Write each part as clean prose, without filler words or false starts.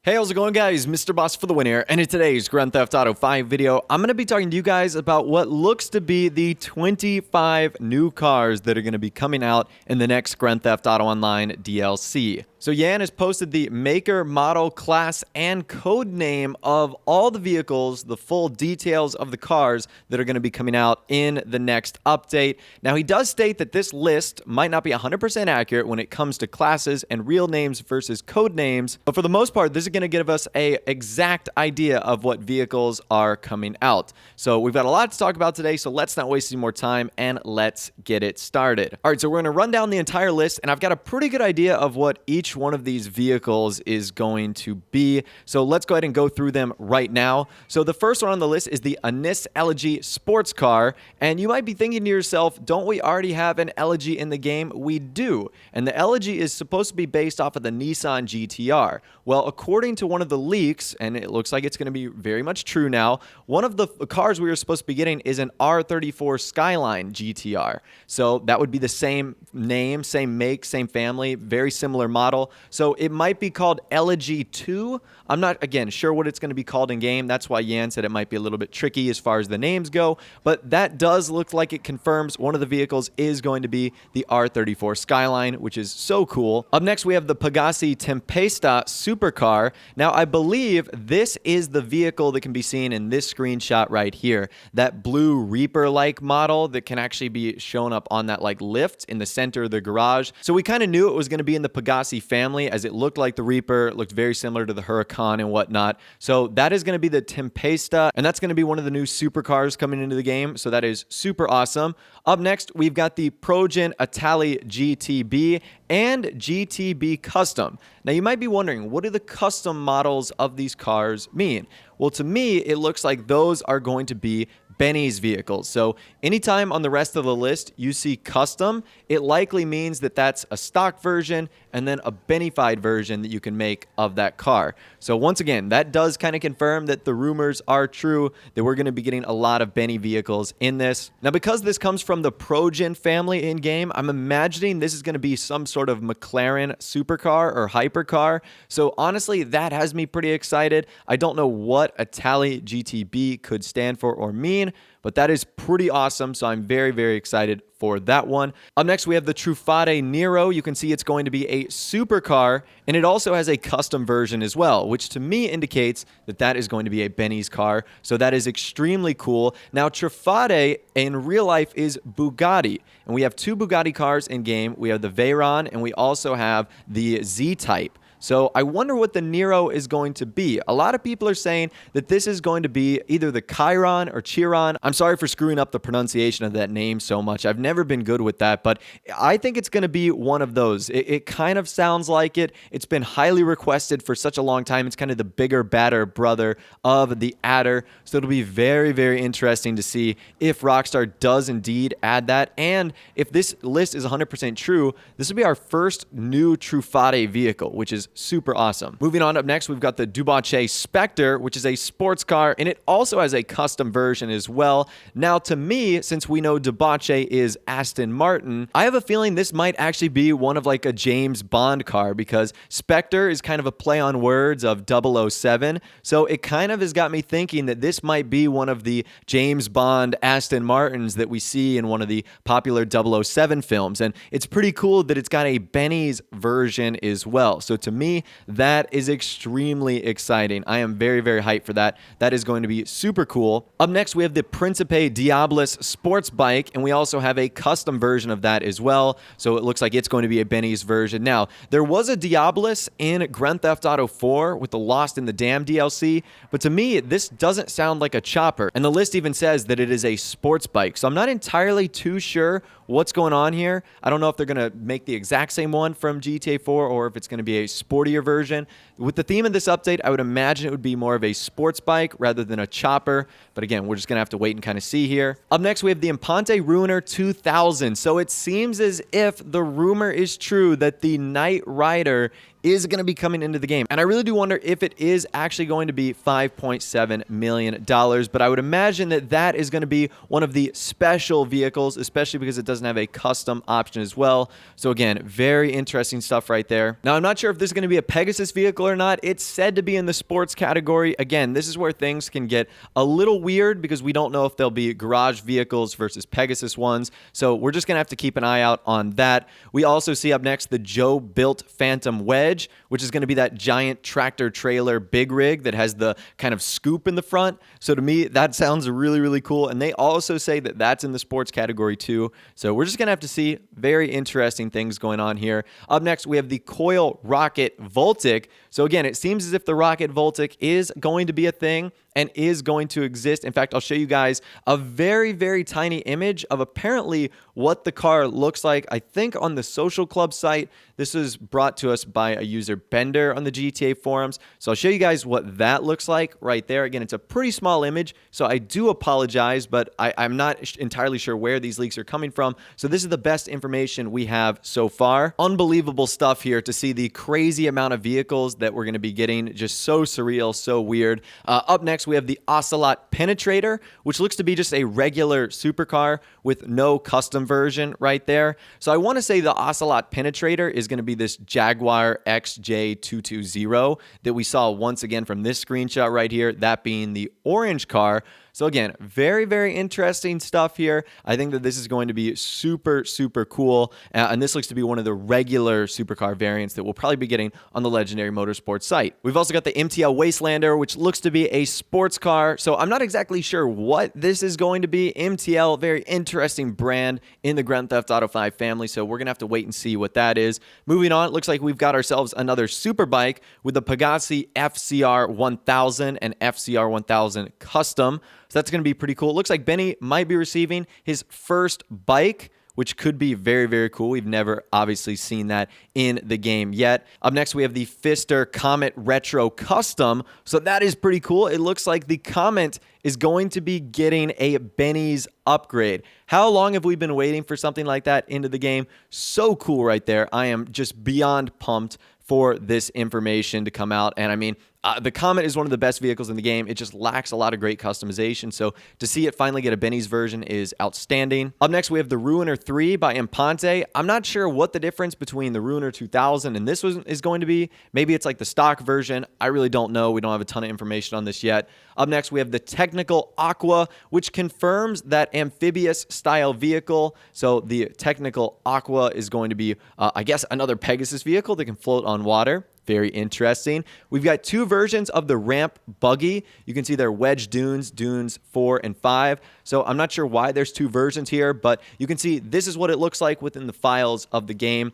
Hey, how's it going, guys? Mr. Boss for the win here, and in today's Grand Theft Auto 5 video, I'm going to be talking to you guys about what looks to be the 25 new cars that are going to be coming out in the next Grand Theft Auto Online DLC. So Yan has posted the maker, model, class, and code name of all the vehicles, the full details of the cars that are going to be coming out in the next update. Now, he does state that this list might not be 100% accurate when it comes to classes and real names versus code names, but for the most part, this is going to give us a exact idea of what vehicles are coming out. So we've got a lot to talk about today, so let's not waste any more time and let's get it started. All right, so we're going to run down the entire list, and I've got a pretty good idea of what each one of these vehicles is going to be. So let's go ahead and go through them right now. So the first one on the list is the Anis Elegy sports car, and you might be thinking to yourself, don't we already have an Elegy in the game? We do, and the Elegy is supposed to be based off of the Nissan GTR. Well, according to one of the leaks, and it looks like it's going to be very much true now, one of the cars we were supposed to be getting is an R34 Skyline GTR. So that would be the same name, same make, same family, very similar model. So it might be called Elegy 2. I'm not, again, sure what it's going to be called in game. That's why Yan said it might be a little bit tricky as far as the names go. But that does look like it confirms one of the vehicles is going to be the R34 Skyline, which is so cool. Up next, we have the Pegassi Tempesta supercar. Now, I believe this is the vehicle that can be seen in this screenshot right here. That blue Reaper-like model that can actually be shown up on that like lift in the center of the garage. So we kind of knew it was going to be in the Pegassi family, as it looked like the Reaper, looked very similar to the Huracan and whatnot. So that is going to be the Tempesta, and that's going to be one of the new supercars coming into the game. So that is super awesome. Up next, we've got the Progen Itali GTB and GTB Custom. Now, you might be wondering, what do the custom models of these cars mean? Well, to me, it looks like those are going to be Benny's vehicles. So anytime on the rest of the list you see custom, it likely means that that's a stock version and then a Bennified version that you can make of that car. So once again, that does kind of confirm that the rumors are true, that we're going to be getting a lot of Benny vehicles in this. Now, because this comes from the Progen family in-game, I'm imagining this is going to be some sort of McLaren supercar or hypercar. So honestly, that has me pretty excited. I don't know what Itali GTB could stand for or mean, but that is pretty awesome, so I'm very, very excited for that one. Up next, we have the Truffade Nero. You can see it's going to be a supercar, and it also has a custom version as well, which to me indicates that that is going to be a Benny's car, so that is extremely cool. Now, Truffade in real life is Bugatti, and we have two Bugatti cars in-game. We have the Veyron, and we also have the Z-Type. So I wonder what the Nero is going to be. A lot of people are saying that this is going to be either the Chiron or Chiron. I'm sorry for screwing up the pronunciation of that name so much. I've never been good with that, but I think it's going to be one of those. It kind of sounds like it. It's been highly requested for such a long time. It's kind of the bigger, badder brother of the Adder. So it'll be very, very interesting to see if Rockstar does indeed add that. And if this list is 100% true, this will be our first new Truffade vehicle, which is super awesome. Moving on, up next, we've got the Dubochet Spectre, which is a sports car, and it also has a custom version as well. Now, to me, since we know Dubochet is Aston Martin, I have a feeling this might actually be one of like a James Bond car, because Spectre is kind of a play on words of 007. So it kind of has got me thinking that this might be one of the James Bond Aston Martins that we see in one of the popular 007 films. And it's pretty cool that it's got a Benny's version as well. So to me, that is extremely exciting. I am very, very hyped for that. That is going to be super cool. Up next, we have the Principe Diablos sports bike, and we also have a custom version of that as well. So it looks like it's going to be a Benny's version. Now, there was a Diablos in Grand Theft Auto 4 with the Lost in the Dam DLC, but to me, this doesn't sound like a chopper. And the list even says that it is a sports bike. So I'm not entirely too sure what's going on here. I don't know if they're going to make the exact same one from GTA 4 or if it's going to be a sportier version. With the theme of this update, I would imagine it would be more of a sports bike rather than a chopper. But again, we're just going to have to wait and kind of see here. Up next, we have the Impante Ruiner 2000. So it seems as if the rumor is true that the Knight Rider is going to be coming into the game. And I really do wonder if it is actually going to be $5.7 million, but I would imagine that that is going to be one of the special vehicles, especially because it doesn't have a custom option as well. So again, very interesting stuff right there. Now, I'm not sure if this is going to be a Pegasus vehicle or not. It's said to be in the sports category. Again, this is where things can get a little weird because we don't know if they'll be garage vehicles versus Pegasus ones. So we're just going to have to keep an eye out on that. We also see up next the Joe built Phantom Wedge, which is going to be that giant tractor trailer big rig that has the kind of scoop in the front. So to me, that sounds really, really cool. And they also say that that's in the sports category too. So we're just going to have to see. Very interesting things going on here. Up next, we have the Coil Rocket Voltic. So again, it seems as if the Rocket Voltic is going to be a thing and is going to exist. In fact, I'll show you guys a very, very tiny image of apparently what the car looks like. I think on the Social Club site, this is brought to us by a user Bender on the GTA forums. So I'll show you guys what that looks like right there. Again, it's a pretty small image, so I do apologize, but I'm not entirely sure where these leaks are coming from. So this is the best information we have so far. Unbelievable stuff here to see the crazy amount of vehicles that we're going to be getting. Just so surreal, so weird. Up next, we have the Ocelot Penetrator, which looks to be just a regular supercar with no custom version right there. So I want to say the Ocelot Penetrator is going to be this Jaguar XJ220 that we saw once again from this screenshot right here, that being the orange car. So again, very, very interesting stuff here. I think that this is going to be super, super cool. And this looks to be one of the regular supercar variants that we'll probably be getting on the Legendary Motorsports site. We've also got the MTL Wastelander, which looks to be a sports car. So I'm not exactly sure what this is going to be. MTL, very interesting brand in the Grand Theft Auto 5 family. So we're going to have to wait and see what that is. Moving on, it looks like we've got ourselves another super bike with the Pegassi FCR 1000 and FCR 1000 Custom. So that's going to be pretty cool. It looks like Benny might be receiving his first bike, which could be very, very cool. We've never obviously seen that in the game yet. Up next, we have the Pfister Comet Retro Custom. So that is pretty cool. It looks like the Comet is going to be getting a Benny's upgrade. How long have we been waiting for something like that into the game? So cool right there. I am just beyond pumped for this information to come out. And I mean, the Comet is one of the best vehicles in the game. It just lacks a lot of great customization. So to see it finally get a Benny's version is outstanding. Up next, we have the Ruiner 3 by Impante. I'm not sure what the difference between the Ruiner 2000 and this is going to be. Maybe it's like the stock version. I really don't know. We don't have a ton of information on this yet. Up next, we have the Technical Aqua, which confirms that amphibious style vehicle. So the Technical Aqua is going to be, I guess, another Pegasus vehicle that can float on water. Very interesting. We've got two versions of the ramp buggy. You can see they're Wedge Dunes, Dunes 4 and 5. So I'm not sure why there's two versions here, but you can see this is what it looks like within the files of the game.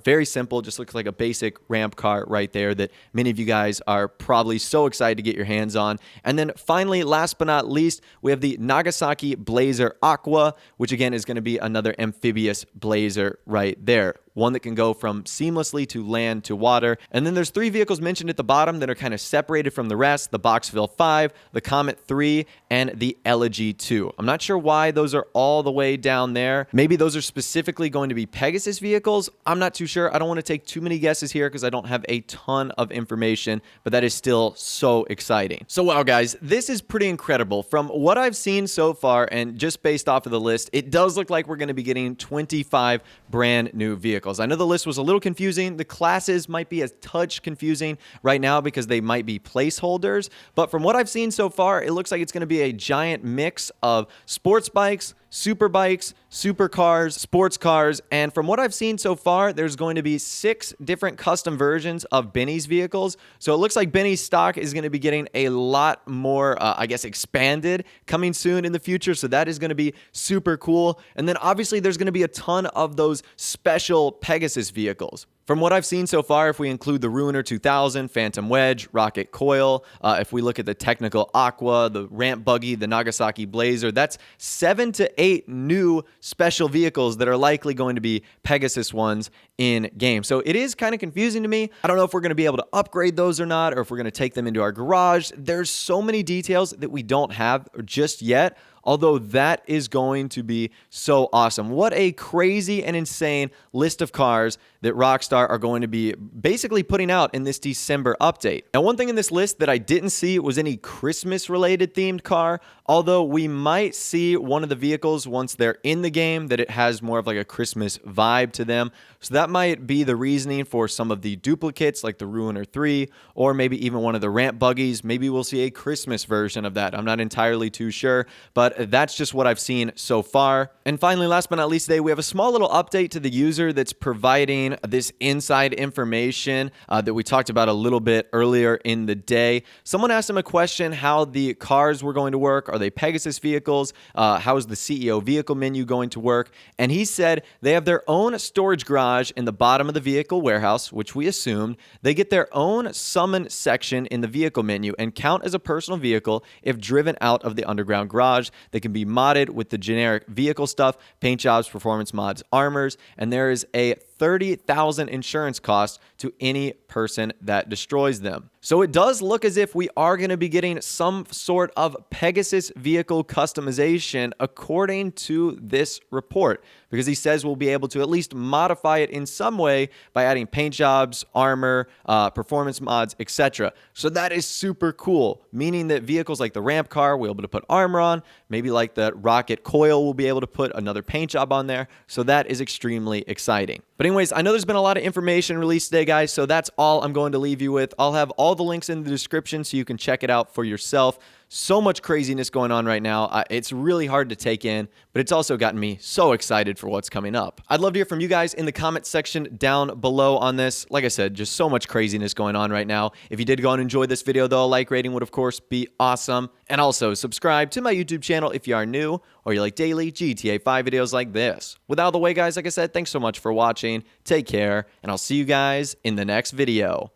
Very simple, just looks like a basic ramp car right there that many of you guys are probably so excited to get your hands on. And then finally, last but not least, we have the Nagasaki Blazer Aqua, which again is going to be another amphibious blazer right there. One that can go from seamlessly to land to water. And then there's three vehicles mentioned at the bottom that are kind of separated from the rest: the Boxville 5, the Comet 3, and the Elegy 2. I'm not sure why those are all the way down there. Maybe those are specifically going to be Pegasus vehicles. I'm not too sure. I don't want to take too many guesses here because I don't have a ton of information, but that is still so exciting. So wow, guys, this is pretty incredible. From what I've seen so far, and just based off of the list, it does look like we're going to be getting 25 brand new vehicles. I know the list was a little confusing. The classes might be a touch confusing right now because they might be placeholders. But from what I've seen so far, it looks like it's going to be a giant mix of sports bikes, super bikes, supercars, sports cars, and from what I've seen so far, there's going to be 6 different custom versions of Benny's vehicles. So it looks like Benny's stock is going to be getting a lot more, I guess, expanded coming soon in the future. So that is going to be super cool. And then obviously there's going to be a ton of those special Pegasus vehicles. From what I've seen so far, if we include the Ruiner 2000, Phantom Wedge, Rocket Coil, if we look at the Technical Aqua, the Ramp Buggy, the Nagasaki Blazer, that's 7 to 8 new special vehicles that are likely going to be Pegasus ones in game. So it is kind of confusing to me. I don't know if we're going to be able to upgrade those or not, or if we're going to take them into our garage. There's so many details that we don't have just yet. although that is going to be so awesome. What a crazy and insane list of cars that Rockstar are going to be basically putting out in this December update. Now, one thing in this list that I didn't see was any Christmas-related themed car, although we might see one of the vehicles once they're in the game that it has more of like a Christmas vibe to them. So that might be the reasoning for some of the duplicates like the Ruiner 3, or maybe even one of the ramp buggies. Maybe we'll see a Christmas version of that. I'm not entirely too sure, but that's just what I've seen so far. And finally, last but not least today, we have a small little update to the user that's providing this inside information that we talked about a little bit earlier in the day. Someone asked him a question how the cars were going to work. Are they Pegasus vehicles? How is the CEO vehicle menu going to work? And he said they have their own storage garage in the bottom of the vehicle warehouse, which we assumed. They get their own summon section in the vehicle menu and count as a personal vehicle if driven out of the underground garage. They can be modded with the generic vehicle stuff, paint jobs, performance mods, armors, and there is a 30,000 insurance cost to any person that destroys them. So it does look as if we are going to be getting some sort of Pegasus vehicle customization according to this report, because he says we'll be able to at least modify it in some way by adding paint jobs, armor, performance mods, etc. So that is super cool, meaning that vehicles like the ramp car will be able to put armor on, maybe like the rocket coil will be able to put another paint job on there. So that is extremely exciting. But anyways, I know there's been a lot of information released today, guys, so that's all I'm going to leave you with. I'll have all the links in the description so you can check it out for yourself. So much craziness going on right now. It's really hard to take in, but it's also gotten me so excited for what's coming up. I'd love to hear from you guys in the comment section down below on this. Like I said, just so much craziness going on right now. If you did go and enjoy this video, though, a like rating would, of course, be awesome. And also, subscribe to my YouTube channel if you are new or you like daily GTA 5 videos like this. With all the way, guys, like I said, thanks so much for watching. Take care, and I'll see you guys in the next video.